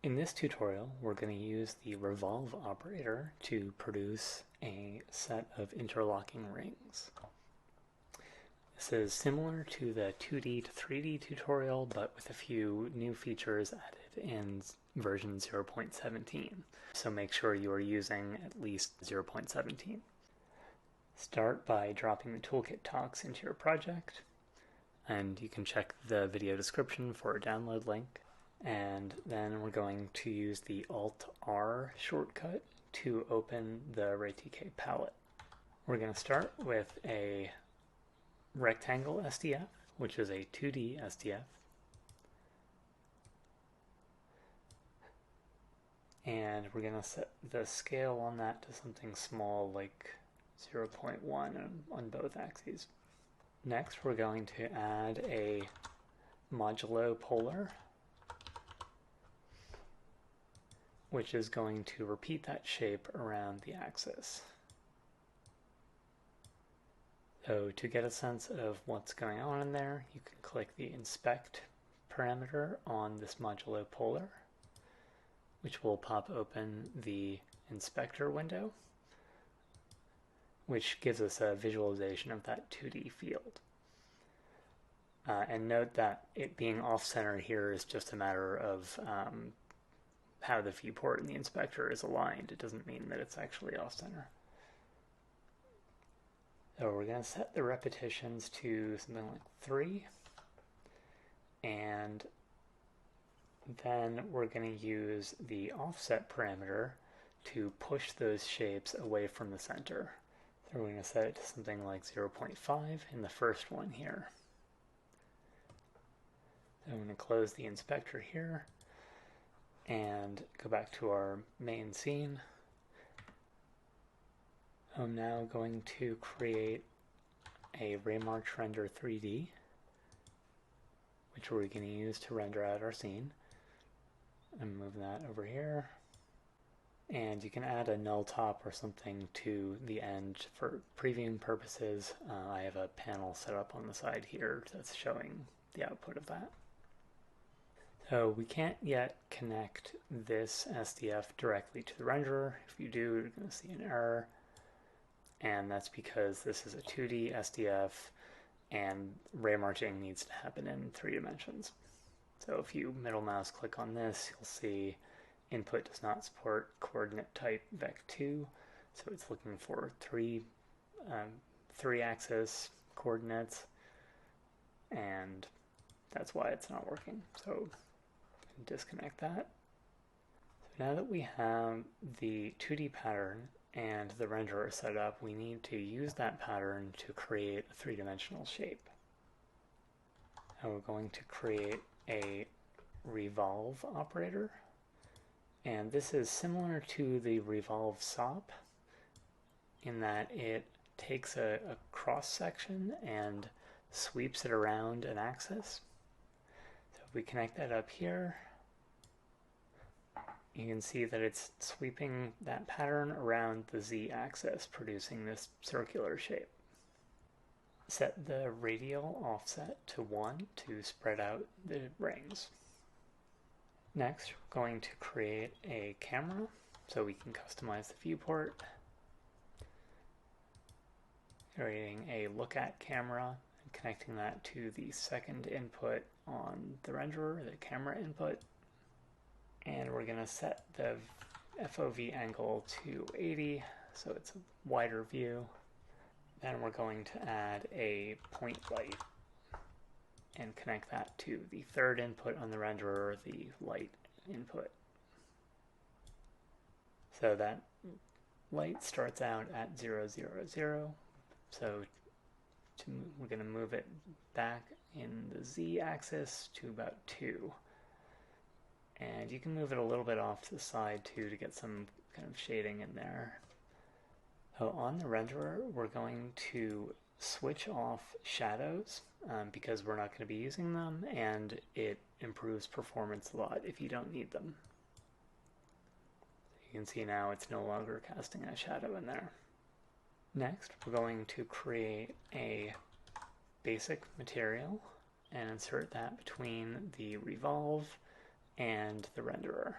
In this tutorial, we're going to use the Revolve operator to produce a set of interlocking rings. This is similar to the 2D to 3D tutorial, but with a few new features added in version 0.17. So make sure you are using at least 0.17. Start by dropping the toolkit talks into your project, and you can check the video description for a download link. And then we're going to use the Alt-R shortcut to open the RayTK palette. We're going to start with a rectangle SDF, which is a 2D SDF. And we're going to set the scale on that to something small like 0.1 on both axes. Next, we're going to add a modulo polar, which is going to repeat that shape around the axis. So to get a sense of what's going on in there, you can click the inspect parameter on this modulo polar, which will pop open the inspector window, which gives us a visualization of that 2D field. And note that it being off-center here is just a matter of how the viewport in the inspector is aligned. It doesn't mean that it's actually off-center. So we're going to set the repetitions to something like 3, and then we're going to use the offset parameter to push those shapes away from the center. So we're going to set it to something like 0.5 in the first one here. So I'm going to close the inspector here and go back to our main scene. I'm now going to create a RayMarch render 3D, which we're going to use to render out our scene. And move that over here. And you can add a null top or something to the end for previewing purposes. I have a panel set up on the side here that's showing the output of that. So we can't yet connect this SDF directly to the renderer. If you do, you're going to see an error. And that's because this is a 2D SDF and RayMarching needs to happen in 3 dimensions. So if you middle mouse click on this, you'll see input does not support coordinate type vec2. So it's looking for three axis coordinates, and that's why it's not working. So disconnect that. So now that we have the 2D pattern and the renderer set up, we need to use that pattern to create a 3-dimensional shape. And we're going to create a Revolve operator, and this is similar to the Revolve SOP in that it takes a cross section and sweeps it around an axis. So if we connect that up here, you can see that it's sweeping that pattern around the z-axis, producing this circular shape. Set the radial offset to 1 to spread out the rings. Next, we're going to create a camera so we can customize the viewport. Creating a look at camera and connecting that to the second input on the renderer, the camera input. And we're going to set the FOV angle to 80 so it's a wider view. Then we're going to add a point light and connect that to the third input on the renderer, the light input. So that light starts out at 0, 0, 0. So we're going to move it back in the z-axis to about 2. And you can move it a little bit off to the side too to get some kind of shading in there. So on the renderer, we're going to switch off shadows because we're not going to be using them, and it improves performance a lot if you don't need them. You can see now it's no longer casting a shadow in there. Next, we're going to create a basic material and insert that between the Revolve and the renderer.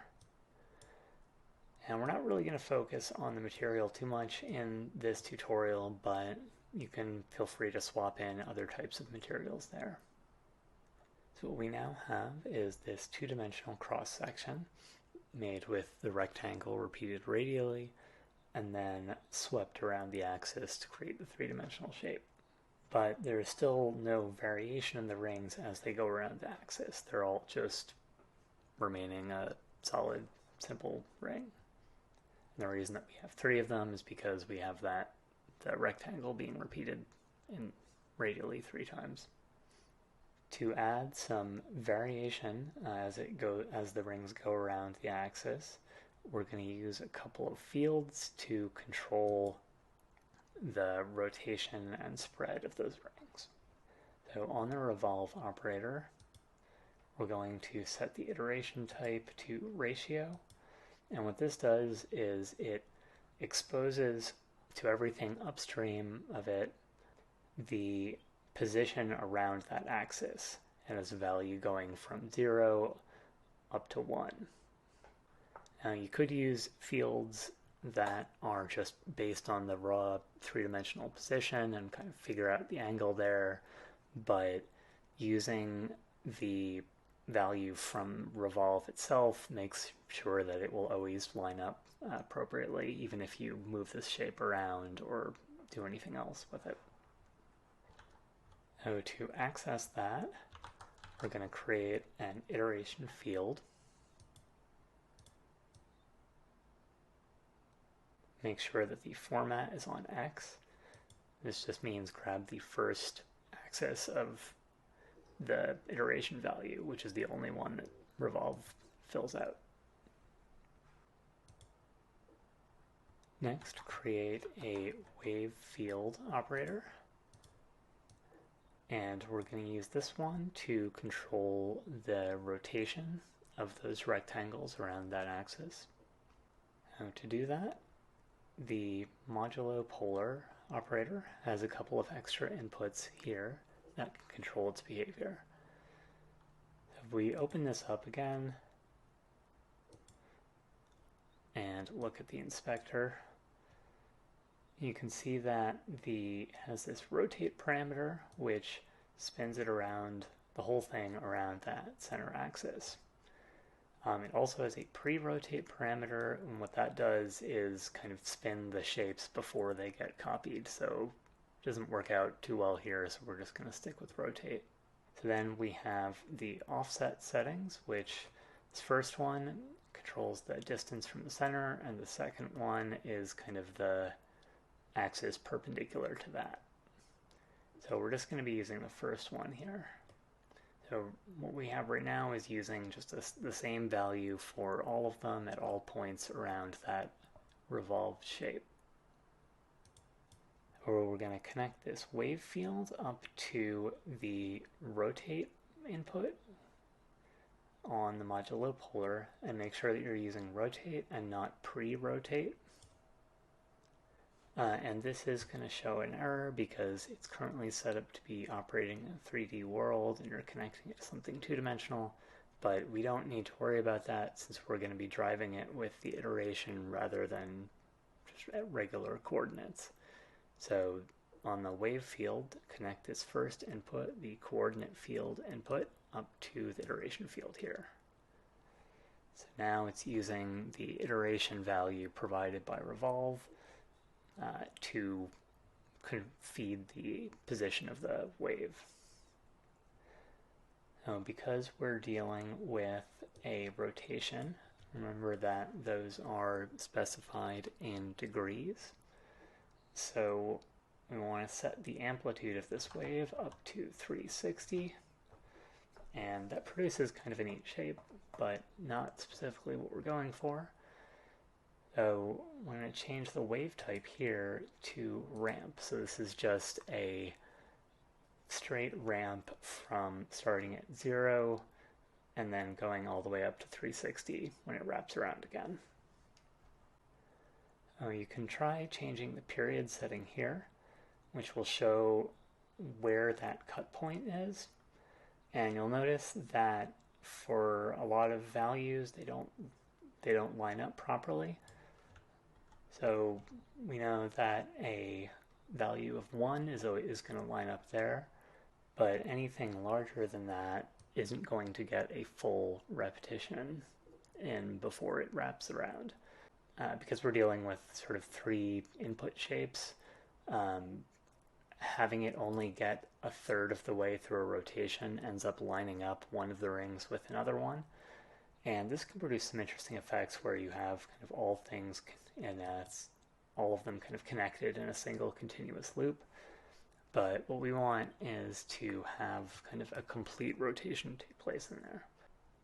And we're not really going to focus on the material too much in this tutorial, but you can feel free to swap in other types of materials there. So what we now have is this two-dimensional cross-section made with the rectangle repeated radially and then swept around the axis to create the three-dimensional shape. But there is still no variation in the rings as they go around the axis. They're all just remaining a solid, simple ring. And the reason that we have three of them is because we have the rectangle being repeated in radially 3 times. To add some variation as the rings go around the axis, we're going to use a couple of fields to control the rotation and spread of those rings. So on the revolve operator, we're going to set the iteration type to ratio. And what this does is it exposes to everything upstream of it the position around that axis, and as a value going from 0 up to 1. Now you could use fields that are just based on the raw three-dimensional position and kind of figure out the angle there, but using the value from Revolve itself makes sure that it will always line up appropriately, even if you move this shape around or do anything else with it. So to access that, we're going to create an iteration field. Make sure that the format is on X. This just means grab the first axis of the iteration value, which is the only one that Revolve fills out. Next, create a wave field operator. And we're going to use this one to control the rotation of those rectangles around that axis. Now to do that, the modulo polar operator has a couple of extra inputs here that can control its behavior. If we open this up again and look at the inspector, you can see that it has this rotate parameter which spins it around the whole thing around that center axis. It also has a pre-rotate parameter, and what that does is kind of spin the shapes before they get copied, so it doesn't work out too well here, so we're just going to stick with rotate. So then we have the offset settings, which this first one controls the distance from the center, and the second one is kind of the axis perpendicular to that. So we're just going to be using the first one here. So what we have right now is using just the same value for all of them at all points around that revolved shape. Or we're going to connect this wave field up to the rotate input on the modulo polar and make sure that you're using rotate and not pre-rotate. And this is going to show an error because it's currently set up to be operating in a 3D world and you're connecting it to something two-dimensional, but we don't need to worry about that since we're going to be driving it with the iteration rather than just at regular coordinates. So on the wave field, connect this first input, the coordinate field input, up to the iteration field here. So now it's using the iteration value provided by Revolve to feed the position of the wave. Now, because we're dealing with a rotation, remember that those are specified in degrees. So we want to set the amplitude of this wave up to 360, and that produces kind of a neat shape, but not specifically what we're going for. So we're going to change the wave type here to ramp. So this is just a straight ramp from starting at 0 and then going all the way up to 360 when it wraps around again. You can try changing the period setting here, which will show where that cut point is. And you'll notice that for a lot of values, they don't they don't line up properly. So we know that a value of 1 is going to line up there, but anything larger than that isn't going to get a full repetition in before it wraps around. Because we're dealing with sort of 3 input shapes, having it only get a third of the way through a rotation ends up lining up one of the rings with another one. And this can produce some interesting effects where you have kind of all things and all of them kind of connected in a single continuous loop. But what we want is to have kind of a complete rotation take place in there.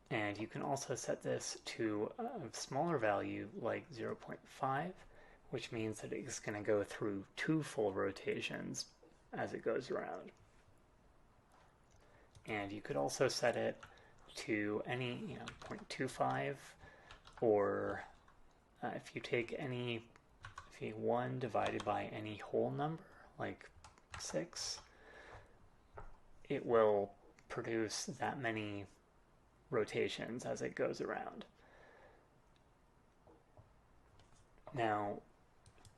And you can also set this to a smaller value like 0.5, which means that it's going to go through 2 full rotations as it goes around. And you could also set it to any 0.25, or if you take if you 1 divided by any whole number, like 6, it will produce that many rotations as it goes around. Now,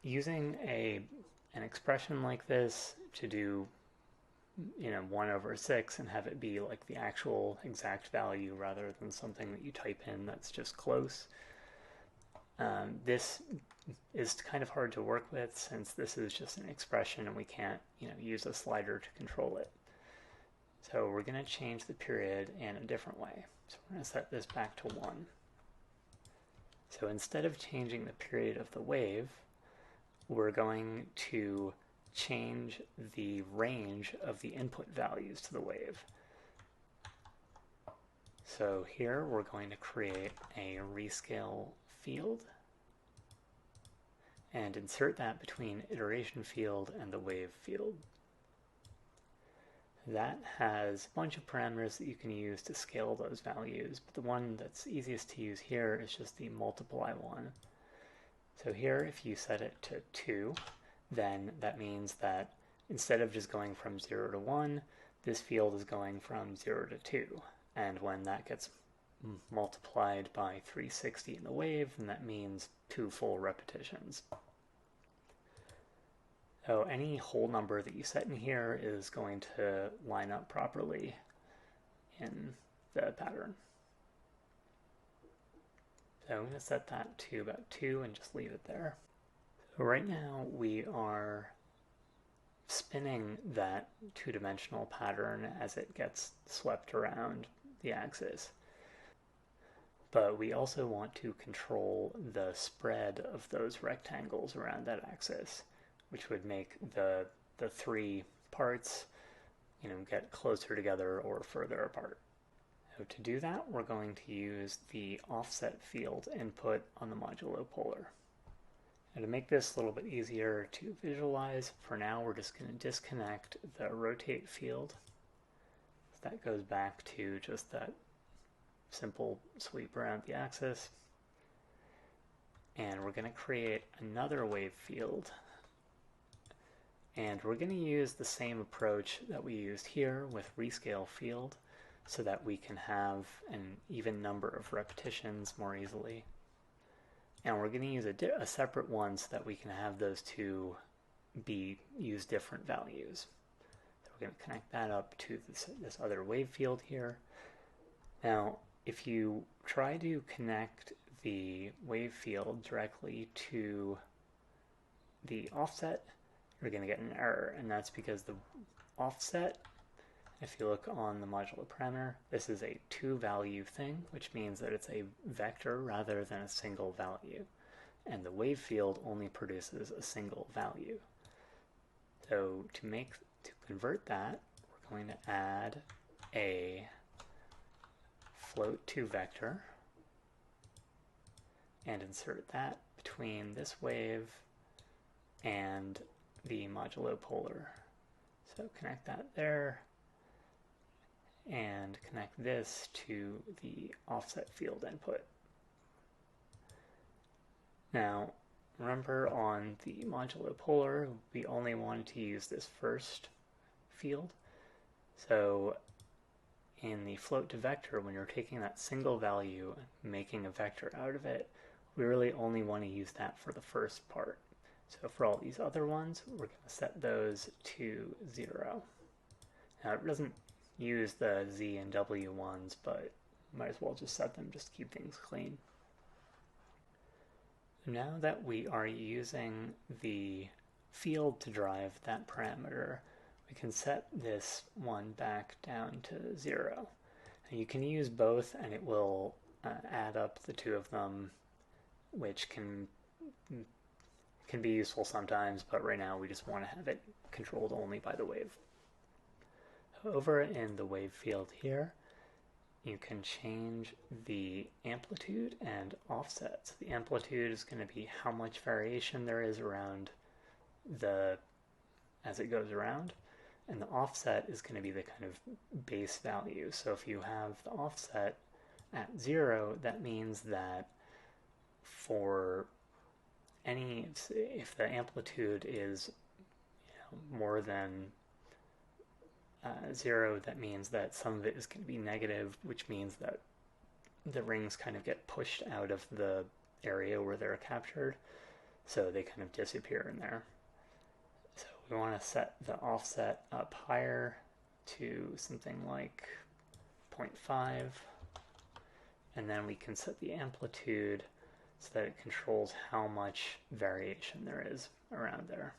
using an expression like this to do 1/6 and have it be like the actual exact value rather than something that you type in that's just close, this is kind of hard to work with since this is just an expression and we can't use a slider to control it. So we're going to change the period in a different way. So we're going to set this back to 1. So instead of changing the period of the wave, we're going to change the range of the input values to the wave. So here we're going to create a rescale field and insert that between iteration field and the wave field. That has a bunch of parameters that you can use to scale those values, but the one that's easiest to use here is just the multiply one. So here, if you set it to 2, then that means that instead of just going from 0 to 1, this field is going from 0 to 2. And when that gets multiplied by 360 in the wave, then that means 2 full repetitions. So any whole number that you set in here is going to line up properly in the pattern. So I'm going to set that to about 2 and just leave it there. So right now we are spinning that 2-dimensional pattern as it gets swept around the axis. But we also want to control the spread of those rectangles around that axis, which would make the 3 parts get closer together or further apart. So to do that, we're going to use the offset field input on the modulo polar. And to make this a little bit easier to visualize, for now we're just going to disconnect the rotate field. So that goes back to just that simple sweep around the axis. And we're going to create another wave field. And we're going to use the same approach that we used here with rescale field so that we can have an even number of repetitions more easily. And we're going to use a separate one so that we can have those two use different values. So we're going to connect that up to this other wave field here. Now, if you try to connect the wave field directly to the offset, you're going to get an error, and that's because the offset, if you look on the modulo parameter, this is a 2-value thing, which means that it's a vector rather than a single value. And the wave field only produces a single value. So to convert that, we're going to add a float to vector and insert that between this wave and the modulo polar. So connect that there and connect this to the offset field input. Now, remember on the modulo polar, we only wanted to use this first field. So in the float to vector, when you're taking that single value and making a vector out of it, we really only want to use that for the first part. So for all these other ones, we're going to set those to 0. Now it doesn't use the Z and W ones, but might as well just set them just to keep things clean. Now that we are using the field to drive that parameter, we can set this one back down to 0. And you can use both and it will add up the two of them, which can be useful sometimes, but right now we just want to have it controlled only by the wave. Over in the wave field here, you can change the amplitude and offset. So the amplitude is going to be how much variation there is around as it goes around, and the offset is going to be the kind of base value. So if you have the offset at 0, that means that for if the amplitude is more than 0, that means that some of it is going to be negative, which means that the rings kind of get pushed out of the area where they're captured, so they kind of disappear in there. So we want to set the offset up higher to something like 0.5, and then we can set the amplitude so that it controls how much variation there is around there.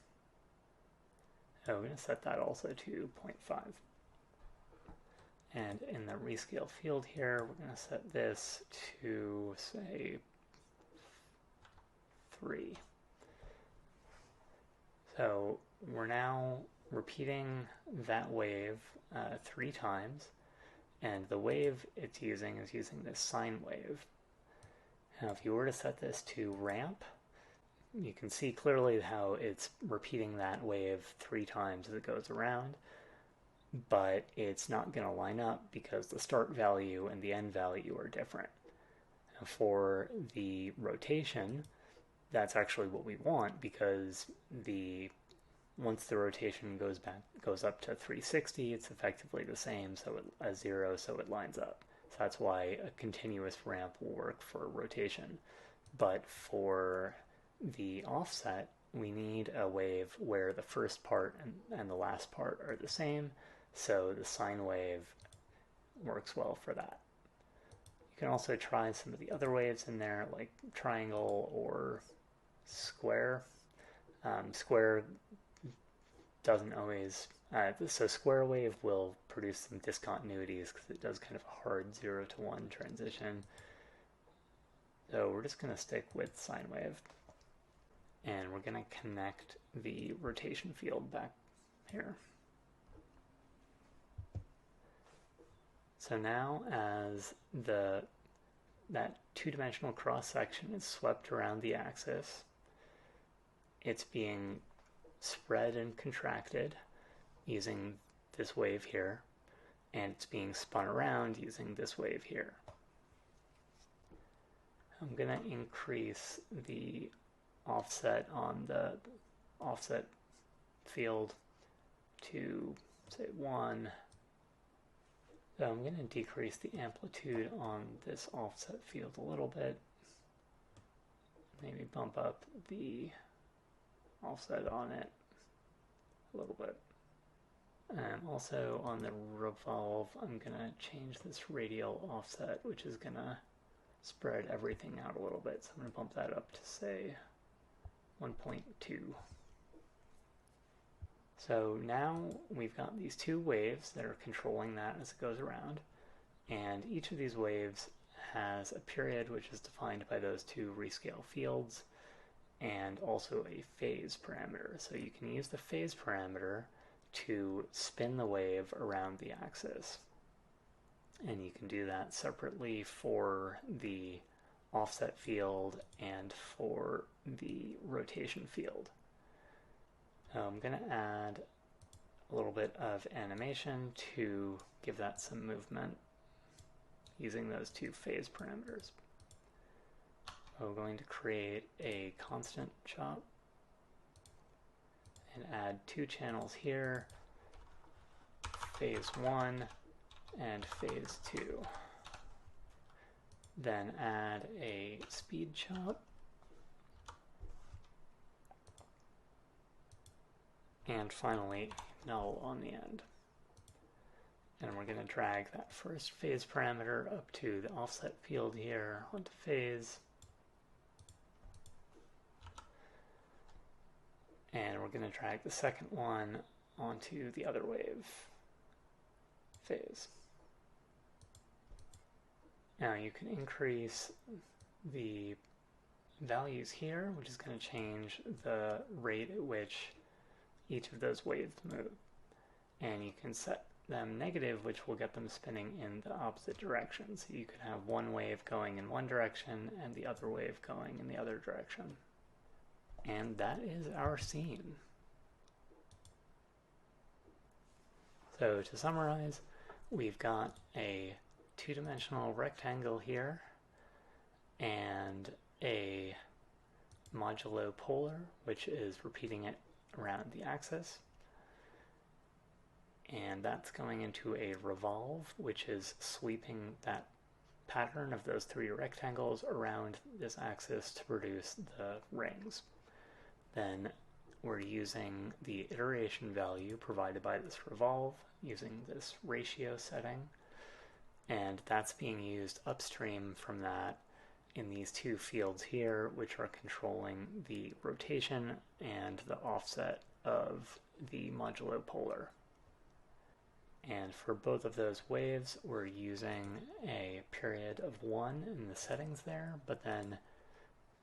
So we're going to set that also to 0.5. And in the rescale field here, we're going to set this to, say, 3. So we're now repeating that wave 3 times, and the wave it's using is using this sine wave. Now if you were to set this to ramp, you can see clearly how it's repeating that wave 3 times as it goes around, but it's not going to line up because the start value and the end value are different. Now for the rotation, that's actually what we want, because once the rotation goes up to 360, it's effectively the same as 0, so it lines up. So that's why a continuous ramp will work for rotation. But for the offset, we need a wave where the first part and the last part are the same, so the sine wave works well for that. You can also try some of the other waves in there, like triangle or square. Square doesn't always, so square wave will produce some discontinuities because it does kind of a hard 0 to 1 transition. So we're just going to stick with sine wave. And we're going to connect the rotation field back here. So now as that two-dimensional cross-section is swept around the axis, it's being spread and contracted using this wave here, and it's being spun around using this wave here. I'm going to increase the offset on the offset field to, say, 1. So I'm going to decrease the amplitude on this offset field a little bit. Maybe bump up the offset on it a little bit. And also on the Revolve, I'm going to change this radial offset, which is going to spread everything out a little bit. So I'm going to bump that up to, say, 1.2. So now we've got these 2 waves that are controlling that as it goes around, and each of these waves has a period which is defined by those 2 rescale fields, and also a phase parameter. So you can use the phase parameter to spin the wave around the axis, and you can do that separately for the offset field and for the rotation field. I'm going to add a little bit of animation to give that some movement using those 2 phase parameters. We're going to create a constant chop and add 2 channels here, phase 1 and phase 2. Then add a speed chop. And finally, null on the end. And we're going to drag that first phase parameter up to the offset field here onto phase. And we're going to drag the second one onto the other wave phase. Now you can increase the values here, which is going to change the rate at which each of those waves move. And you can set them negative, which will get them spinning in the opposite direction. So you could have one wave going in one direction and the other wave going in the other direction. And that is our scene. So to summarize, we've got a two-dimensional rectangle here and a modulo polar, which is repeating it around the axis. And that's going into a revolve, which is sweeping that pattern of those three rectangles around this axis to produce the rings. Then we're using the iteration value provided by this revolve, using this ratio setting, and that's being used upstream from that in these two fields here, which are controlling the rotation and the offset of the modulo polar. And for both of those waves, we're using a period of 1 in the settings there, but then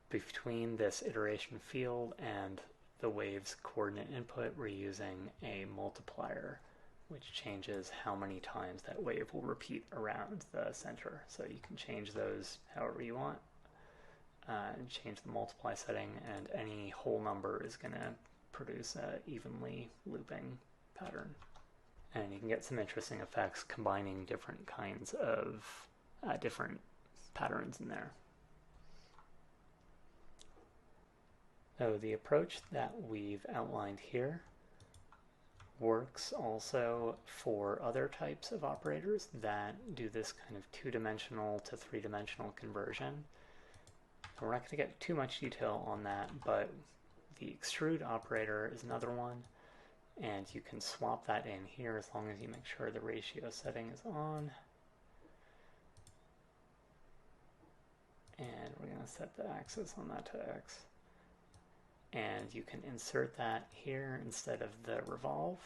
between this iteration field and the wave's coordinate input, we're using a multiplier, which changes how many times that wave will repeat around the center. So you can change those however you want, and change the multiply setting, and any whole number is going to produce an evenly looping pattern. And you can get some interesting effects combining different kinds of different patterns in there. So the approach that we've outlined here works also for other types of operators that do this kind of two-dimensional to three-dimensional conversion. We're not going to get too much detail on that, but the extrude operator is another one, and you can swap that in here as long as you make sure the ratio setting is on. And we're going to set the axis on that to X. And you can insert that here instead of the revolve.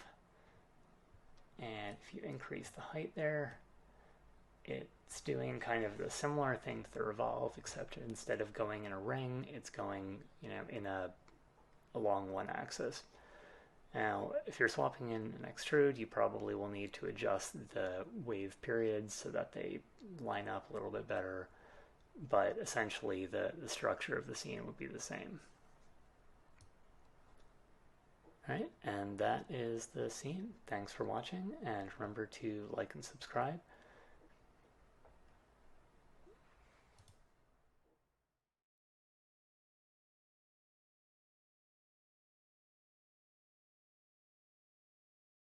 And if you increase the height there, it's doing kind of the similar thing to the revolve, except instead of going in a ring, it's going, in along one axis. Now, if you're swapping in an extrude, you probably will need to adjust the wave periods so that they line up a little bit better, but essentially the structure of the scene would be the same. Alright, and that is the scene. Thanks for watching, and remember to like and subscribe.